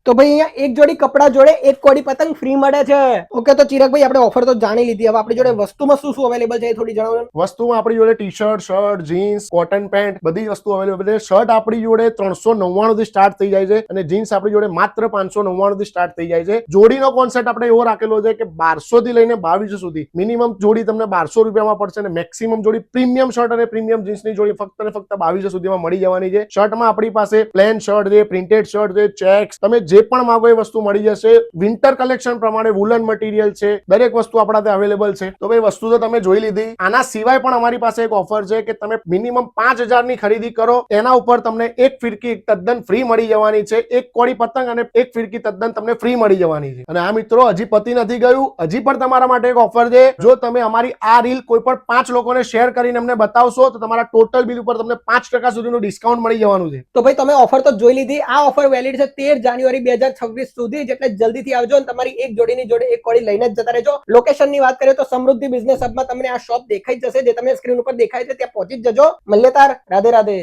તો ભાઈ અહીંયા એક જોડી કપડા જોડે એક કોડી પતંગ ફ્રી મળે છે. ઓકે, તો ચિરાગભાઈ આપણે ઓફર તો જાણી લીધી. હવે આપણી જોડે વસ્તુમાં શું શું અવેલેબલ છે એ થોડી જણાવો. વસ્તુમાં આપણી જોડે T shirt, shirt, jeans, cotton pant બધી વસ્તુ અવેલેબલ છે. શર્ટ આપણી જોડે 399 થી સ્ટાર્ટ થઈ જાય છે અને જીન્સ આપણી જોડે માત્ર 599 થી સ્ટાર્ટ થઈ જાય છે. જોડીનો કોન્સેપ્ટ આપણે એવો રાખેલો છે કે 1200 થી લઈને 2200 સુધી મિનિમમ જોડી તમને 1200 રૂપિયામાં પડશે અને મેક્સિમમ જોડી પ્રીમિયમ શર્ટ અને પ્રીમિયમ જીન્સની જોડી ફક્ત ને ફક્ત 2200 સુધીમાં મળી જવાની છે. શર્ટમાં આપણી પાસે પ્લેન શર્ટ છે, પ્રિન્ટેડ શર્ટ છે, ચેક્સ, તમે જે પણ માંગો એ વસ્તુ મળી જશે. વિન્ટર કલેક્શન પ્રમાણે વુલન મટીરિયલ છે, દરેક વસ્તુ આપણા ત્યાં અવેલેબલ છે. તો ભાઈ વસ્તુ તો તમે જોઈ લીધી. આના સિવાય પણ અમારી પાસે એક ઓફર છે કે તમે મિનિમમ 5000 ની ખરીદી કરો એના ઉપર તમને એક ફિરકી તદ્દન ફ્રી મળી જવાની છે. એક કોડી પતંગ અને એક ફિરકી તદ્દન તમને ફ્રી મળી જવાની છે. અને આ મિત્રો હજી પતી નથી ગયું, હજી પણ તમારા માટે એક ઓફર છે. જો તમે અમારી આ રીલ કોઈ પણ 5 લોકોને શેર કરીને અમને બતાવશો તો તમારા ટોટલ બિલ ઉપર તમને 5% સુધીનું ડિસ્કાઉન્ટ મળી જવાનું છે. તો ભાઈ તમે ઓફર તો જોઈ લીધી. આ ઓફર વેલિડ છે 13 જાન્યુઆરી 2026 સુધી, એટલે જલ્દીથી આવજો અને તમારી એક જોડીની જોડે એક કોડી લઈને જ જતા રહેજો. લોકેશનની વાત કરીએ તો સમૃદ્ધિ બિઝનેસ હબમાં તમને આ શોપ દેખાઈ જશે, જે તમને સ્ક્રીન ઉપર દેખાય છે ત્યાં પહોંચી જજો. મલ્યતાર, રાધે રાધે.